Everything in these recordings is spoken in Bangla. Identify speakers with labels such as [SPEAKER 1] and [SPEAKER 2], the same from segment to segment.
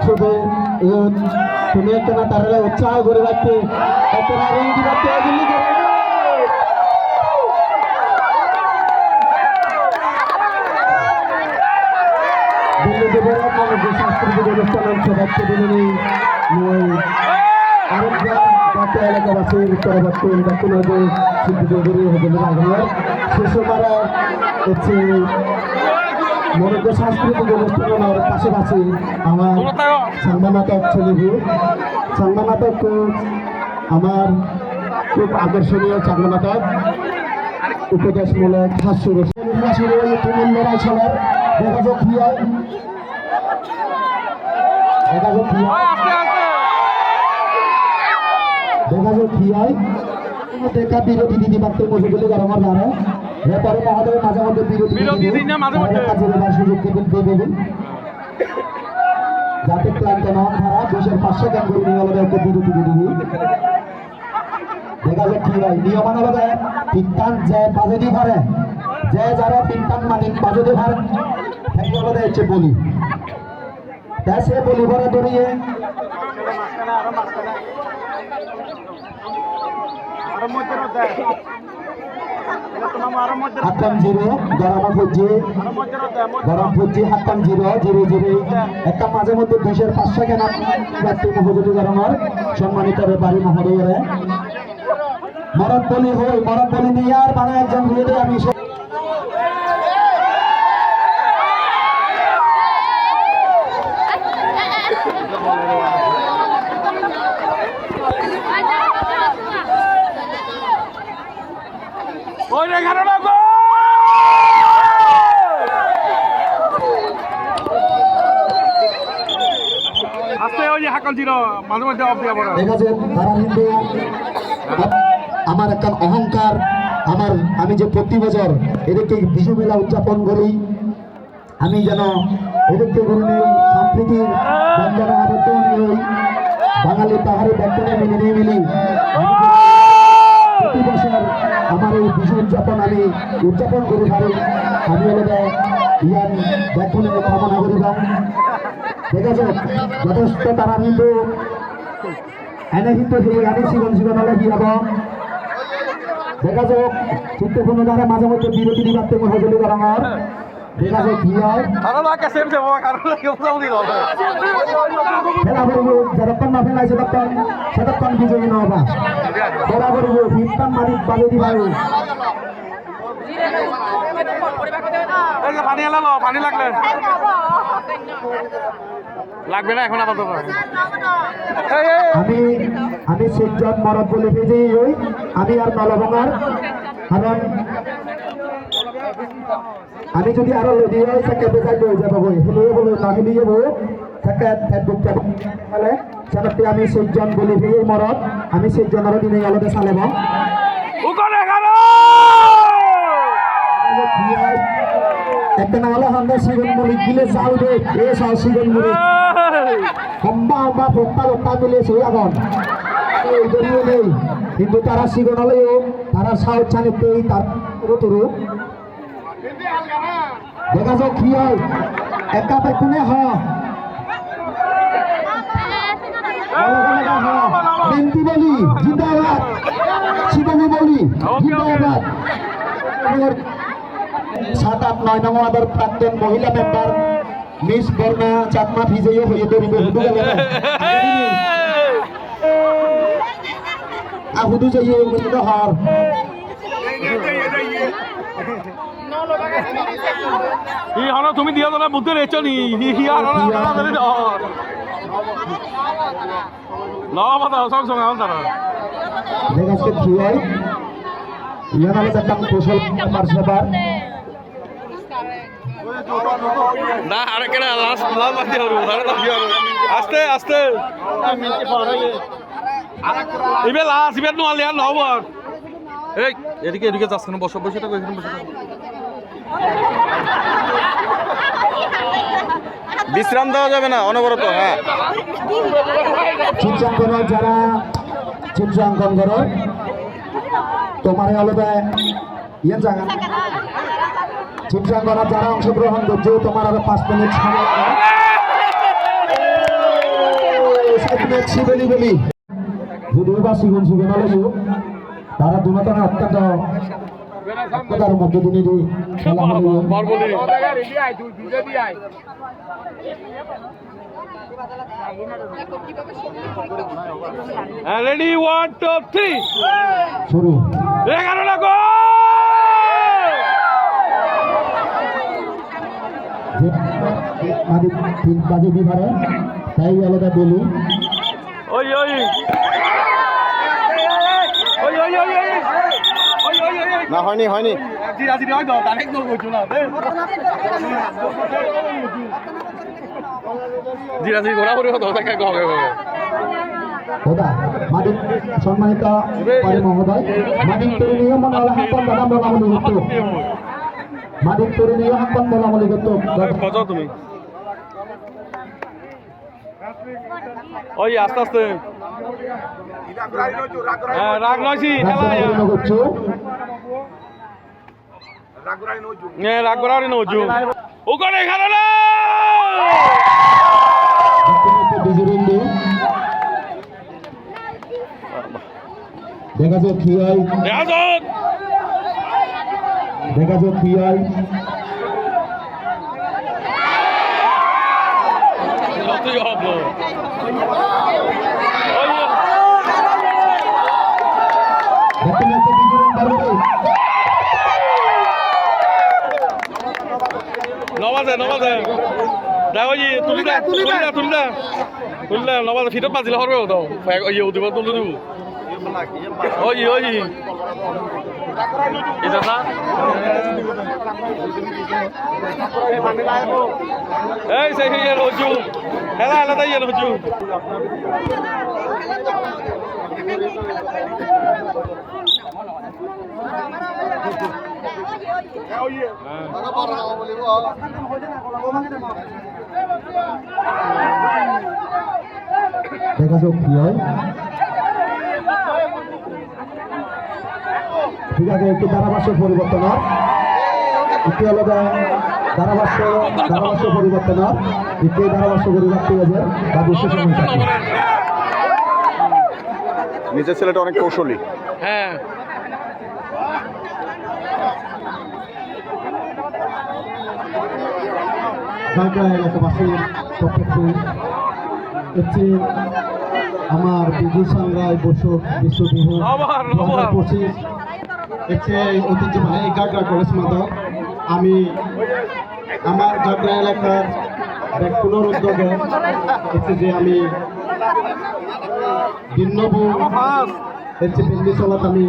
[SPEAKER 1] আসবে তুমি একটা না তারা উৎসাহ করে রাখতে একটা না রঙ্গি রাখতে দিল্লি করে দিল্লি দেবের যে সাংস্কৃতিক অনুষ্ঠান সভাপতি দিলেন জাতীয় এলাকাবাসীর পরবর্তী দক্ষিণাদি শিল্পী আগ্রহ শিশুমারা হচ্ছে মনোজ্ঞ সাংস্কৃতিক অনুষ্ঠানের পাশাপাশি আমার সংবাদনাটক ছেলেভু সংবাদনাটক আমার খুব আকর্ষণীয় সংবাদনাটক উপদেশমূলক হাস্য লড়াই চলার দেখা যাক কি হয় দেখা যাক কি হয় দেখা বিরোধী দিদি মাত্র মজুগুলি গরমের দ্বারা ব্যাপারে মহোদয় মাঝে মধ্যে বিরোধী কাজের সুযোগ দেবেন যাতে ক্লান্ত না ধারা দেশের 500 গান করে নিয়ে আলাদা একটা বিরোধী দিদি দেখা যাক কি হয় নিয়মান আলাদা পিন্টান যে বাজেটি পারে যে যারা পিন্টান মানিক বাজেটি পারে সেই আলাদা হচ্ছে বলি তাই সে বলি ভরে দড়িয়ে হাতাম জিরো গরম ফুজি হাতাম জিরো জিরো জিরো একটা মাঝে মধ্যে 200-500 কেনা মহোদয় গরমের সম্মানিত ব্যাপারী মহোদয় মরদ বলি নিয়ে আর মানে একজন ঘুরে আমি আমার একটা অহংকার আমি যে প্রতি বছর এদেরকে বিজু মেলা উদযাপন করি আমি যেন এদেরকে সম্প্রীতির বন্ধনে আবদ্ধ হই বাঙালি পাহাড়ি বর্তনে মিলি প্রতি বছর আমার এই বিজু উদযাপন আমি উদযাপন করে পারি আমি হলে ইয়ান ব্যাকুলে কামনা করিলাম ঠিক আছে যথেষ্ট তারা কিন্তু এনে কিন্তু সেই গাড়ি জীবন হলে কি হব দেখা যাক চিত্তপূর্ণ দ্বারা মাঝে মধ্যে বিরতি দিবাতে মহজলি গরমের দেখা যাক কি হয় খেলা করবো যতক্ষণ না ফেলাইছে ততক্ষণ বিজয়ী নহবা খেলা করবো ফিরতাম মালিক বাজে দিবাই
[SPEAKER 2] পানি লাগবে না এখন আপাতত
[SPEAKER 1] আমি শিবজন মরদ বলে ভেজেই হই আমি আর নলভঙ্গার কারণ আমি যদি আরো লদি হয় তাকে বেজাই লয়ে যাব হেলিয়ে বলো না হেলিয়ে যাবো তাকে সেটাতে আমি শিবজন বলে ভেজেই মরদ আমি শিবজনের দিনে আলাদা চালাব একটা না হলে আমরা শিবন মলিক দিলে চাল দে এ চাল শিবন মলিক হম্বা ভোক্তা মিলে সেই এখন এইজন্য নেই কিন্তু তারা শিবন হলেও তারা সাউথ ছানিতেই তার তরু দেখা যাক কি হয় একটা পেছনে বেন্তি বলি জিন্দাবাদ শিবনী বলি জিন্দাবাদ 7-8-9 নং ওয়ার্ডের প্রাক্তন মহিলা মেম্বার মিস বর্ণা চাকমা ভিজয়ী হয়ে দৌড়িব হুদু গেল হুদু যাইয়ে হর
[SPEAKER 2] তুমি দিয়া না বুদ্ধি রেছো নি সব সঙ্গে তারা
[SPEAKER 1] আজকে কি হয় ইয়ান আলো একটা কৌশল পারসবার
[SPEAKER 2] না আরেকটা লাস্ট লাভ বাকি হলো আস্তে আস্তে ইবে লাস্ট ইবে নো আলিয়া নবর এই এদিকে যাস কেন বসে থাকো এখানে বসে থাকো বিশ্রাম দেওয়া যাবে না অনবরত হ্যাঁ
[SPEAKER 1] চিত্রাঙ্কন যারা চিত্রাঙ্কন করো তোমার আলাদা ইয়ে জায়গা চিত্রাঙ্কন যারা অংশগ্রহণ করছো তোমার আরো 5 মিনিট সময় দেখছি বলি বলি যদিও বা সিগুন সিগুন হলেও তারা দুজনে অত্যন্ত তার মধ্যে দিনেরই খেলা হলেও
[SPEAKER 2] রেডি 1 2 3
[SPEAKER 1] শুরু
[SPEAKER 2] 11 না গো
[SPEAKER 1] আদি 3 বাজে বিভারে তাই আলাদা বলি
[SPEAKER 2] ওই ওই ওই ওই ওই
[SPEAKER 3] না হয়নি হয়নি
[SPEAKER 2] জিরা জিরা হয় তো ডাইরেক্ট গোল করছো না জিরা জিরা গোলা করে হতো তাকে হবে
[SPEAKER 1] ওদা মাদিক সম্মানিত পারে মহোদয় মাদিক তরুণীয় মনোলা হাতন দাদা বলামলি হতো মাদিক তরুণীয় হাতন বলামলি হতো
[SPEAKER 2] বাজাও তুমি ওই আস্তে আস্তে হ্যাঁ রাগ নয়ছি খেলা
[SPEAKER 1] করছো
[SPEAKER 2] রাগ করার নজু ওখানে খেলা না
[SPEAKER 1] দেখা যাক কি হয় দেখা যাক কি হয়
[SPEAKER 2] নবাজে নবাজে দেখো ই তুলিদা তুলিদা তুলিদা তুলিদা নবাজে ফিটত বাজিলে হরবে তো ইয়ে উঠিব তুলি দিব ওই ওই এটা না এই সেই ইয়ে রজু হেলা হেলা তাই ইয়ে রজু
[SPEAKER 1] দেখা যাক কি হয় ঠিক আছে একটু ধারাভাষ্য পরিবর্তন হয় একটু আলাদা ধারাভাষ্য পরিবর্তন হয় একটু ধারাভাষ্য পরিবর্তন হয়েছে বা বিশ্লেষণ
[SPEAKER 3] নিচের ছেলেটা অনেক কৌশলী
[SPEAKER 2] হ্যাঁ
[SPEAKER 1] এলাকাবাসীর পক্ষে হচ্ছে আমার বিজু সংগ্রায় বসু বিশ্ববিভূ 2025 হচ্ছে ঐতিহ্যবাহী গাগরা কলেজ মাদক আমি আমার গাগরা এলাকার পুনরুদ্যোগে হচ্ছে যে আমি ভিন্নবু হচ্ছে বিন্দি চলাত আমি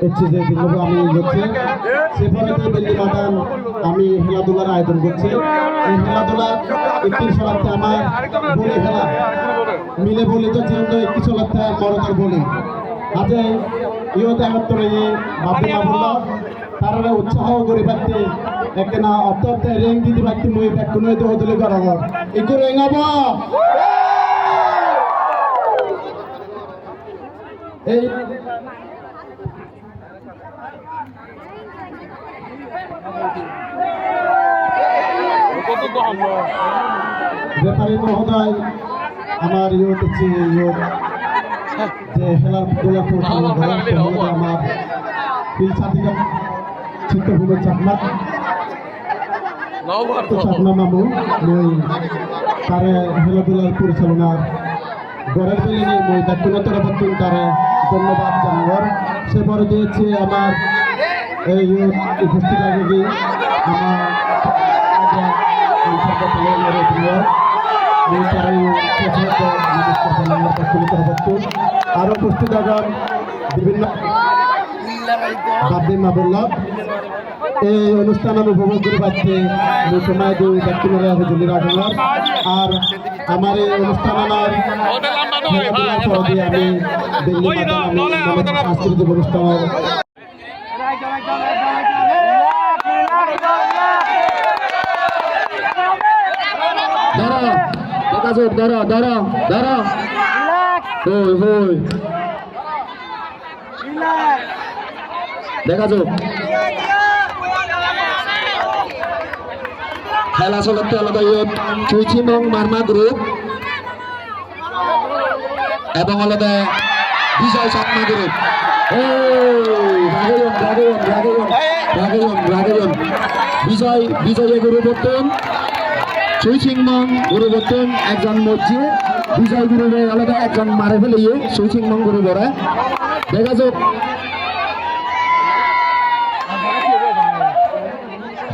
[SPEAKER 1] হচ্ছে যে ভিন্নবু আমি হচ্ছে সেভাবে বিন্দি বাগান আমি খেলাধুলার আয়োজন করছি এই খেলাধুলা একটি চলাতে আমার বলি খেলা মিলে বলি তো চিরন্ত একটি চলাতে মরতার বলি আজে ইহতে একাত্তরে ভাবতে না বলল তারা উৎসাহ করে পারতে একটা না অত্যন্ত রেং দিতে পারতে মই কোনো তো হদলে করাবো একটু রেঙাবো এই ব্যাপারী মহোদয় আমার ইয়ে হচ্ছে যে খেলাধুলা আমার তিন সাথীরা চিত্রভূমের চাকমা চাকমা মামু মই তারে খেলাধুলার পরিচালনার গড়ের পেলে নিয়ে মই দাক্ষিণাত্তর বর্তন তারে ধন্যবাদ জানাবার সে পরে দিয়েছে আমার এই উপস্থিত আগে আমার আরো উপস্থিত আগাম বিভিন্ন বাদ্যে মাবুল্লাহ এই অনুষ্ঠান আমি উপভোগ করে পাচ্ছি সময় দিই দক্ষিণের হুজুরের আগমন আর আমার এই অনুষ্ঠান আমার আমি সাংস্কৃতিক অনুষ্ঠান দাঁড়া দাঁড়া দাঁড়া হই হই দেখা যাক খেলা চলতে আলাদা চুইচিমং মারমা গ্রুপ এবং আলাদা বিজয় চাকমা গ্রুপ বিজয় গুরুবর্তন সুইচিংমং গুরুবর্তন একজন মসজিদ বিজয় গুরুবে আলাদা একজন মারে ফেলিয়ে সুইচিংমং গুরুবরা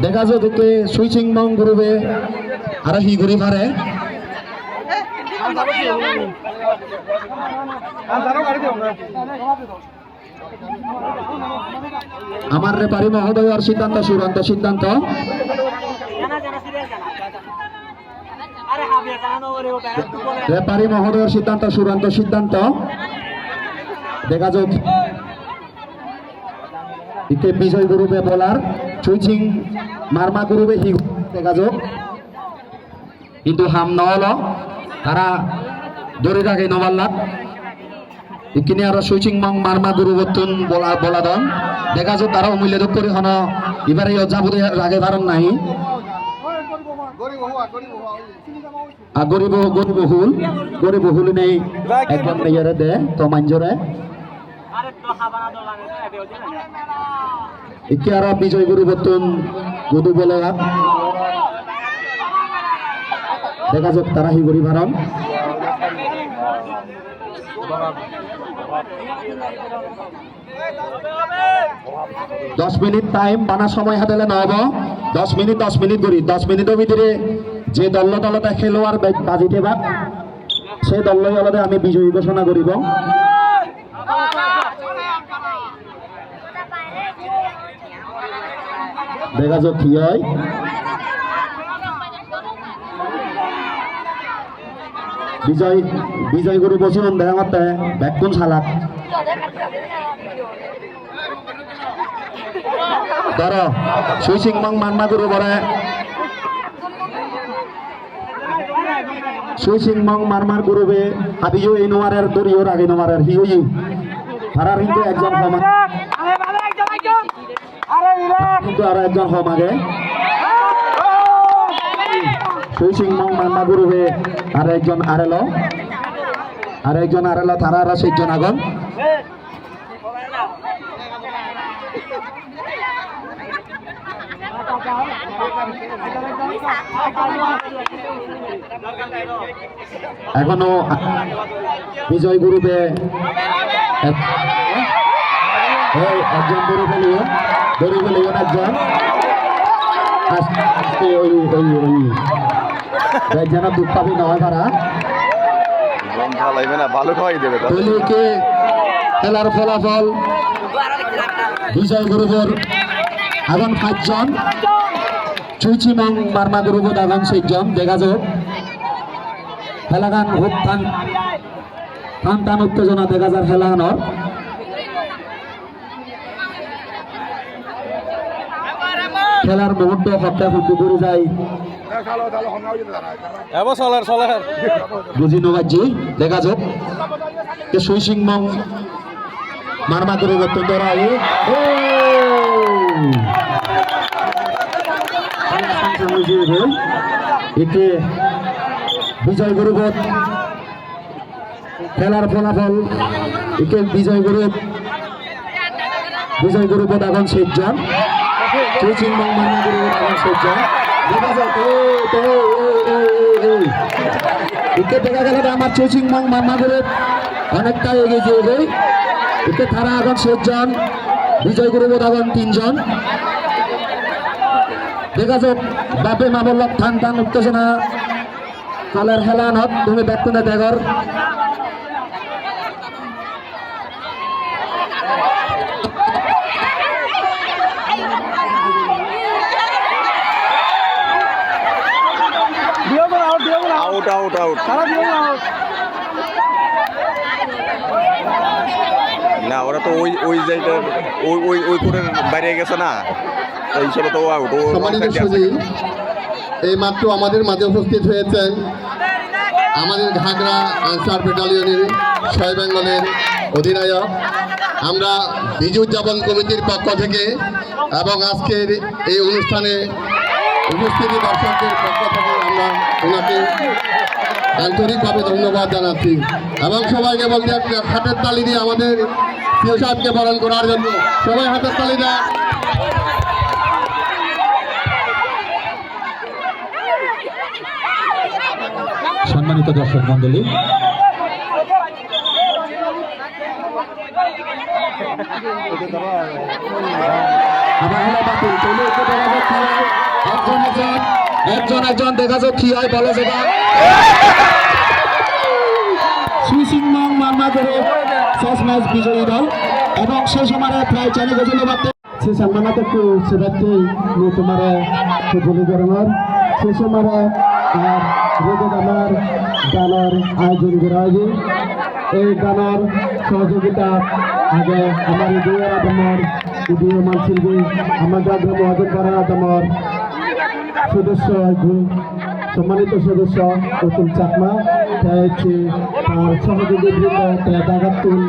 [SPEAKER 1] দেখা যাক একে সুইচিংমং গুরুবে আর হি ঘুরি পারে আমার রেপারি মহোদয়ের সিদ্ধান্ত চূড়ান্ত সিদ্ধান্ত রেপারি মহোদয়ের সিদ্ধান্ত চূড়ান্ত সিদ্ধান্ত দেখা যাক ইতে বিজয় গ্রুপে বলার চুইচিং মারমা গ্রুপে হি দেখা যাক কিন্তু হাম নহল তারা ধরে রাখে নবাল্লাত ইকিনে আর সুইচিংমং মারমা গুরুবর্তন বলাদন দেখা যাক তারা অমূল্য করে হন এবারে যাবতে রাগে ধারণ নাই গরিবহুল নেই একদম মেয়রে দে তো মাঞ্জরে ইকে আর বিজয় গুরুবর্তন গুদু বলে দেখা যাক তারা হি গরি ভারণ 10 মিনিট টাইম বানা সময় হাতেলে নহব 10 মিনিট করি 10 মিনিটের ভিতরে যে দলটা খেলোয়াড় বাজিতে বা সেই দলই আলাদা আমি বিজয়ী ঘোষণা করিব দেখা যাক কি হয় বিজয় গুরু বসুন দেখা মারতে ব্যাকুন সালাক ধরো সুইচিংমং মারমা গুরু বলে সুইচিংমং মারমার গুরুবে আবিও এই নোয়ারের দরিও রাগে নোয়ারের হিউই হারার কিন্তু একজন হমা কিন্তু আর একজন হমাগে সুইচিংমং মারমা গুরুবে আর একজন আরেলো তারা আর 6 জন আগন এখনো বিজয় গ্রুপে একজন গরু ফেলিও একজন যেন দুঃখ পাবি নয় তারা খেলার ফলাফল বিজয় গ্রুপের এখন 5 জন চুইচিমং মারমা গ্রুপত এখন 6 জন দেখা যাক খেলাগান খুব টান উত্তেজনা দেখা যায় খেলাগানোর খেলার মুহূর্ত হত্যা হুন্ডু করে যায় বুঝি নবাজি দেখা যাক সুইচিংমং মারমা গ্রুপত দৌড়াই একে বিজয় গ্রুপত খেলার ফলাফল একে বিজয় গ্রুপত এখন 6 জন চুইচিংমং মারমা গ্রুপত এখন 6 জন দেখা যাক একে দেখা গেল আমার চুইচিংমং মারমা গ্রুপ অনেকটা এগিয়ে যাবে একে তারা এখন 6 জন বিজয় গ্রুপত এখন 3 জন দেখা যাক বাপে মামল্লক টান উত্তেজনা কালের হেলানত তুমি ব্যক্তনে দেগর
[SPEAKER 3] না ওরা তো ওই জায়গা ওই কোণের বাইরে গেছে না এই হিসেবে তো আউট
[SPEAKER 4] এই মাত্র আমাদের মাঝে উপস্থিত হয়েছেন আমাদের ঘাগড়া আনসার ব্যাটালিয়নের 6 বেঙ্গলের অধিনায়ক আমরা বিজু উদযাপন কমিটির পক্ষ থেকে এবং আজকের এই অনুষ্ঠানে উপস্থিতি দর্শকদের পক্ষ থেকে আমরা ওনাকে আন্তরিকভাবে ধন্যবাদ জানাচ্ছি এবং সবাইকে বলতে একটা হাতের তালি দিয়ে আমাদের প্রিয় সাহেবকে বরণ করার জন্য সবাই হাতের তালি দেয়।
[SPEAKER 1] সম্মানিত দর্শক মন্ডলী, একজন দেখা যাক কি হয় বলো সেটা সুইসিংমং মামা করে শেষ ম্যাচ বিজয়ী দল এবং সেই সময় প্রায় 4 গজল বাড়তে সে সম্মানতে একটু সেবাতে তোমার ফুটবলি গরমের সে সময় আর রেগে আমার গানের আয়োজন করা হয়েছে। এই গানের সহযোগিতা আগে আমার উদয় তোমার উদীয়মান শিল্পী আমার গ্রাম মহাজন করা তোমার সদস্য সম্মানিত সদস্য অতুল চাকমা হচ্ছে তার সহযোগী বৃন্দ দাগাতুল